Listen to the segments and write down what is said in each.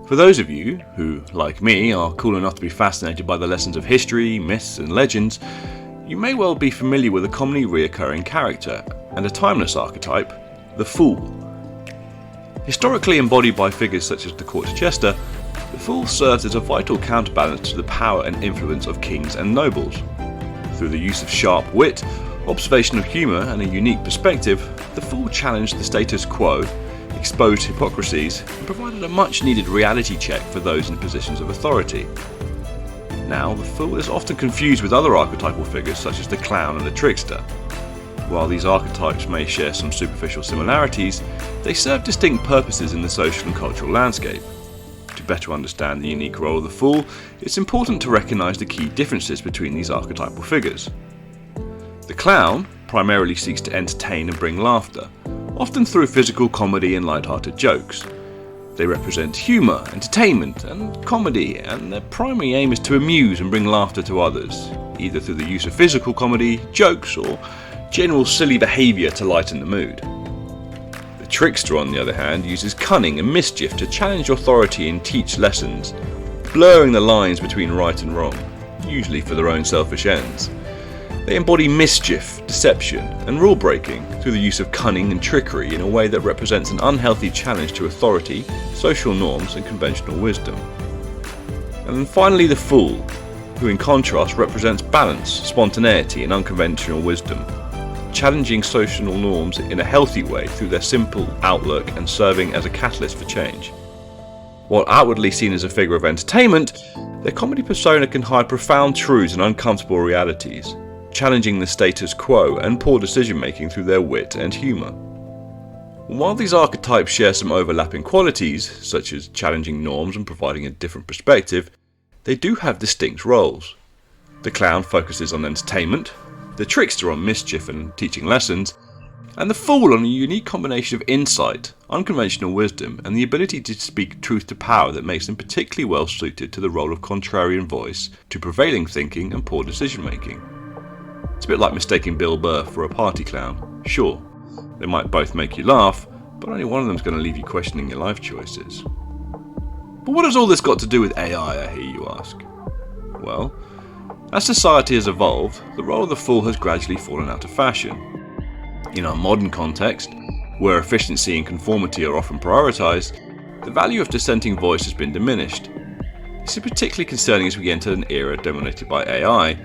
For those of you who, like me, are cool enough to be fascinated by the lessons of history, myths and legends, you may well be familiar with a commonly reoccurring character and a timeless archetype, the Fool. Historically embodied by figures such as the court jester, the Fool serves as a vital counterbalance to the power and influence of kings and nobles. Through the use of sharp wit, observational humour and a unique perspective, the Fool challenged the status quo, exposed hypocrisies, and provided a much-needed reality check for those in positions of authority. Now, the Fool is often confused with other archetypal figures such as the Clown and the Trickster. While these archetypes may share some superficial similarities, they serve distinct purposes in the social and cultural landscape. To better understand the unique role of the Fool, it's important to recognise the key differences between these archetypal figures. The Clown primarily seeks to entertain and bring laughter, often through physical comedy and light-hearted jokes. They represent humour, entertainment and comedy, and their primary aim is to amuse and bring laughter to others, either through the use of physical comedy, jokes or general silly behaviour to lighten the mood. The Trickster, on the other hand, uses cunning and mischief to challenge authority and teach lessons, blurring the lines between right and wrong, usually for their own selfish ends. They embody mischief, deception, and rule-breaking through the use of cunning and trickery in a way that represents an unhealthy challenge to authority, social norms, and conventional wisdom. And then finally the Fool, who in contrast represents balance, spontaneity, and unconventional wisdom, challenging social norms in a healthy way through their simple outlook and serving as a catalyst for change. While outwardly seen as a figure of entertainment, their comedy persona can hide profound truths and uncomfortable realities, challenging the status quo and poor decision-making through their wit and humour. While these archetypes share some overlapping qualities, such as challenging norms and providing a different perspective, they do have distinct roles. The Clown focuses on entertainment, the Trickster on mischief and teaching lessons, and the Fool on a unique combination of insight, unconventional wisdom, and the ability to speak truth to power that makes them particularly well suited to the role of contrarian voice to prevailing thinking and poor decision-making. It's a bit like mistaking Bill Burr for a party clown. Sure, they might both make you laugh, but only one of them's going to leave you questioning your life choices. But what has all this got to do with AI, I hear you ask? Well, as society has evolved, the role of the Fool has gradually fallen out of fashion. In our modern context, where efficiency and conformity are often prioritised, the value of dissenting voice has been diminished. This is particularly concerning as we enter an era dominated by AI,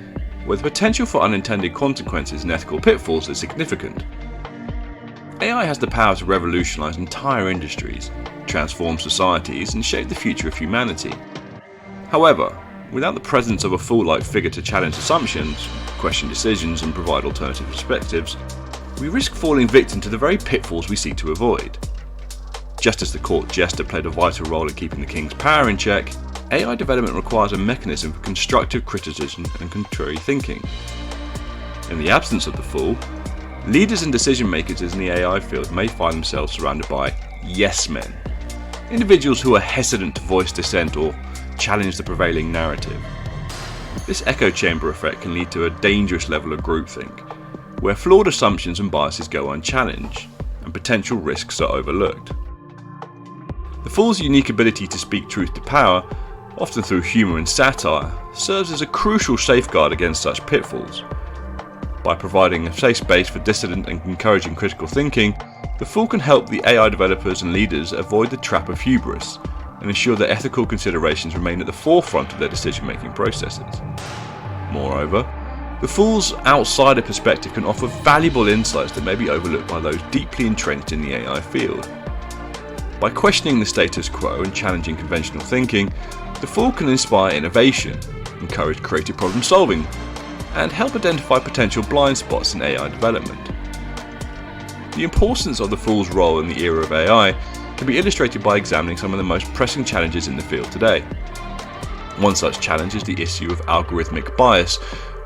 where the potential for unintended consequences and ethical pitfalls is significant. AI has the power to revolutionise entire industries, transform societies, and shape the future of humanity. However, without the presence of a Fool-like figure to challenge assumptions, question decisions, and provide alternative perspectives, we risk falling victim to the very pitfalls we seek to avoid. Just as the court jester played a vital role in keeping the king's power in check, AI development requires a mechanism for constructive criticism and contrary thinking. In the absence of the Fool, leaders and decision makers in the AI field may find themselves surrounded by yes men, individuals who are hesitant to voice dissent or challenge the prevailing narrative. This echo chamber effect can lead to a dangerous level of groupthink, where flawed assumptions and biases go unchallenged and potential risks are overlooked. The Fool's unique ability to speak truth to power, often through humour and satire, serves as a crucial safeguard against such pitfalls. By providing a safe space for dissident and encouraging critical thinking, the Fool can help the AI developers and leaders avoid the trap of hubris and ensure that ethical considerations remain at the forefront of their decision-making processes. Moreover, the Fool's outsider perspective can offer valuable insights that may be overlooked by those deeply entrenched in the AI field. By questioning the status quo and challenging conventional thinking, the Fool can inspire innovation, encourage creative problem solving, and help identify potential blind spots in AI development. The importance of the Fool's role in the era of AI can be illustrated by examining some of the most pressing challenges in the field today. One such challenge is the issue of algorithmic bias,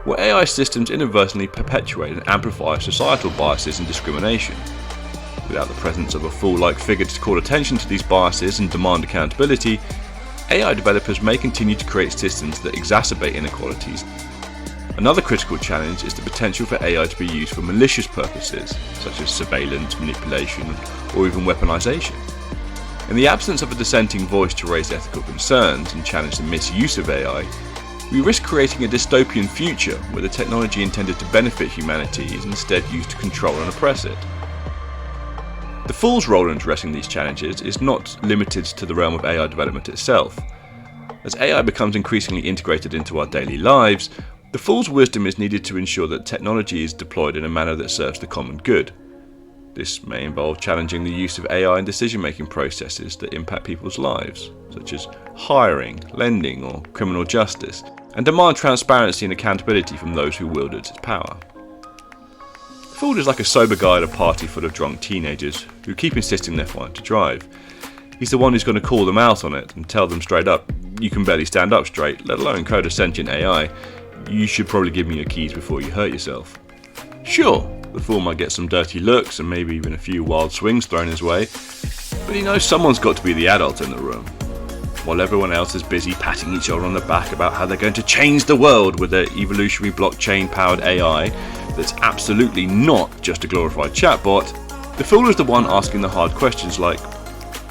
where AI systems inadvertently perpetuate and amplify societal biases and discrimination. Without the presence of a Fool-like figure to call attention to these biases and demand accountability, AI developers may continue to create systems that exacerbate inequalities. Another critical challenge is the potential for AI to be used for malicious purposes, such as surveillance, manipulation, or even weaponization. In the absence of a dissenting voice to raise ethical concerns and challenge the misuse of AI, we risk creating a dystopian future where the technology intended to benefit humanity is instead used to control and oppress it. The Fool's role in addressing these challenges is not limited to the realm of AI development itself. As AI becomes increasingly integrated into our daily lives, the Fool's wisdom is needed to ensure that technology is deployed in a manner that serves the common good. This may involve challenging the use of AI in decision-making processes that impact people's lives, such as hiring, lending, or criminal justice, and demand transparency and accountability from those who wield its power. The Fool is like a sober guy at a party full of drunk teenagers who keep insisting they're fine to drive. He's the one who's going to call them out on it and tell them straight up, you can barely stand up straight, let alone code a sentient AI. You should probably give me your keys before you hurt yourself. Sure, the Fool might get some dirty looks and maybe even a few wild swings thrown his way, but he knows someone's got to be the adult in the room. While everyone else is busy patting each other on the back about how they're going to change the world with their evolutionary blockchain-powered AI that's absolutely not just a glorified chatbot, the Fool is the one asking the hard questions like,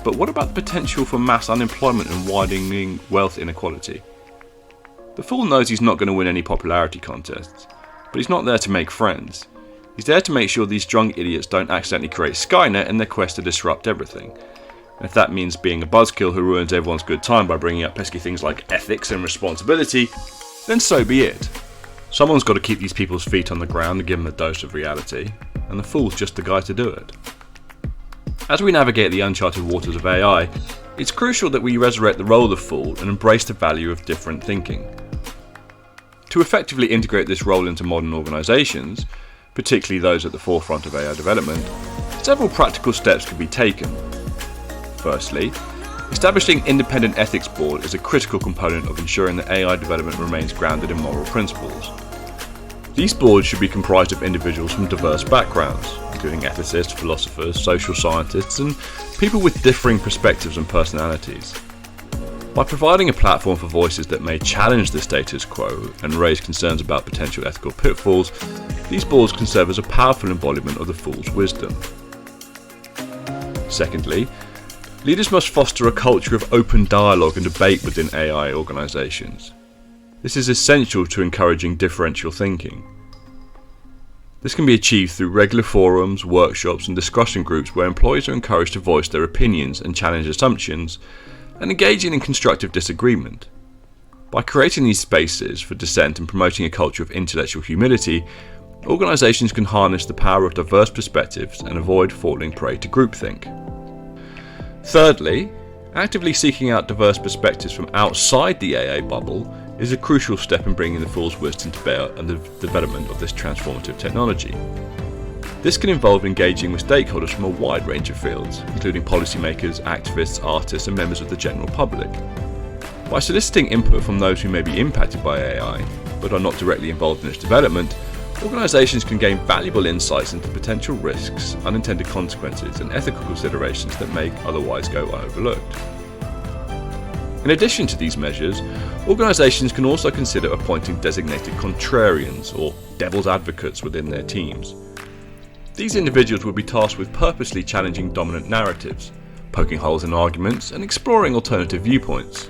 but what about the potential for mass unemployment and widening wealth inequality? The Fool knows he's not going to win any popularity contests, but he's not there to make friends. He's there to make sure these drunk idiots don't accidentally create Skynet in their quest to disrupt everything. And if that means being a buzzkill who ruins everyone's good time by bringing up pesky things like ethics and responsibility, then so be it. Someone's got to keep these people's feet on the ground and give them a dose of reality, and the Fool's just the guy to do it. As we navigate the uncharted waters of AI, it's crucial that we resurrect the role of the Fool and embrace the value of different thinking. To effectively integrate this role into modern organisations, particularly those at the forefront of AI development, several practical steps can be taken. Firstly, establishing an independent ethics board is a critical component of ensuring that AI development remains grounded in moral principles. These boards should be comprised of individuals from diverse backgrounds, including ethicists, philosophers, social scientists, and people with differing perspectives and personalities. By providing a platform for voices that may challenge the status quo and raise concerns about potential ethical pitfalls, these boards can serve as a powerful embodiment of the Fool's wisdom. Secondly, leaders must foster a culture of open dialogue and debate within AI organisations. This is essential to encouraging differential thinking. This can be achieved through regular forums, workshops, and discussion groups where employees are encouraged to voice their opinions and challenge assumptions, and engaging in constructive disagreement. By creating these spaces for dissent and promoting a culture of intellectual humility, organisations can harness the power of diverse perspectives and avoid falling prey to groupthink. Thirdly, actively seeking out diverse perspectives from outside the AA bubble is a crucial step in bringing the Fool's wisdom to bear on the development of this transformative technology. This can involve engaging with stakeholders from a wide range of fields, including policymakers, activists, artists, and members of the general public. By soliciting input from those who may be impacted by AI, but are not directly involved in its development, organisations can gain valuable insights into potential risks, unintended consequences, and ethical considerations that may otherwise go overlooked. In addition to these measures, organisations can also consider appointing designated contrarians or devil's advocates within their teams. These individuals will be tasked with purposely challenging dominant narratives, poking holes in arguments, and exploring alternative viewpoints.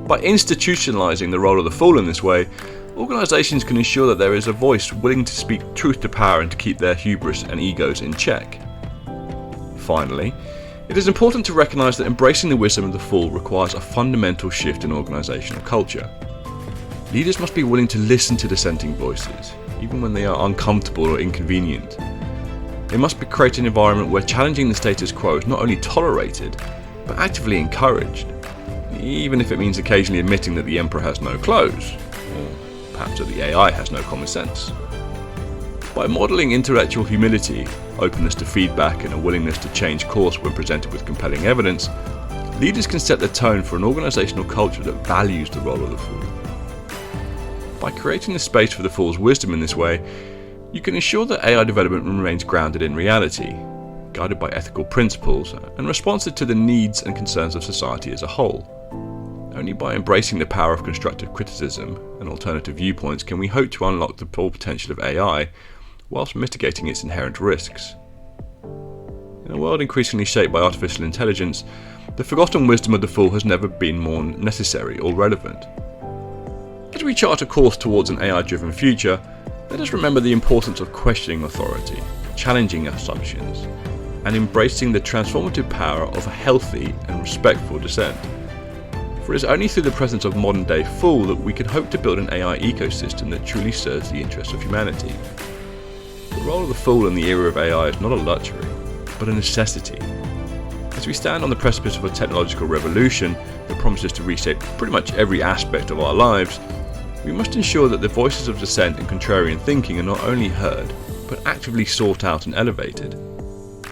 By institutionalising the role of the Fool in this way, organisations can ensure that there is a voice willing to speak truth to power and to keep their hubris and egos in check. Finally, it is important to recognise that embracing the wisdom of the Fool requires a fundamental shift in organisational culture. Leaders must be willing to listen to dissenting voices, even when they are uncomfortable or inconvenient. They must create an environment where challenging the status quo is not only tolerated, but actively encouraged, even if it means occasionally admitting that the emperor has no clothes, or perhaps that the AI has no common sense. By modelling intellectual humility, openness to feedback, and a willingness to change course when presented with compelling evidence, leaders can set the tone for an organisational culture that values the role of the Fool. By creating the space for the Fool's wisdom in this way, you can ensure that AI development remains grounded in reality, guided by ethical principles, and responsive to the needs and concerns of society as a whole. Only by embracing the power of constructive criticism and alternative viewpoints can we hope to unlock the full potential of AI, whilst mitigating its inherent risks. In a world increasingly shaped by artificial intelligence, the forgotten wisdom of the fool has never been more necessary or relevant. As we chart a course towards an AI-driven future, let us remember the importance of questioning authority, challenging assumptions, and embracing the transformative power of a healthy and respectful dissent. For it is only through the presence of modern-day fool that we can hope to build an AI ecosystem that truly serves the interests of humanity. The role of the fool in the era of AI is not a luxury, but a necessity. As we stand on the precipice of a technological revolution that promises to reshape pretty much every aspect of our lives, we must ensure that the voices of dissent and contrarian thinking are not only heard, but actively sought out and elevated.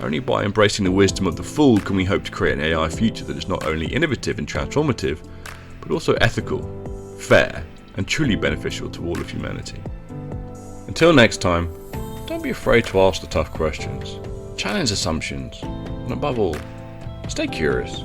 Only by embracing the wisdom of the fool can we hope to create an AI future that is not only innovative and transformative, but also ethical, fair, and truly beneficial to all of humanity. Until next time, don't be afraid to ask the tough questions, challenge assumptions, and above all, stay curious.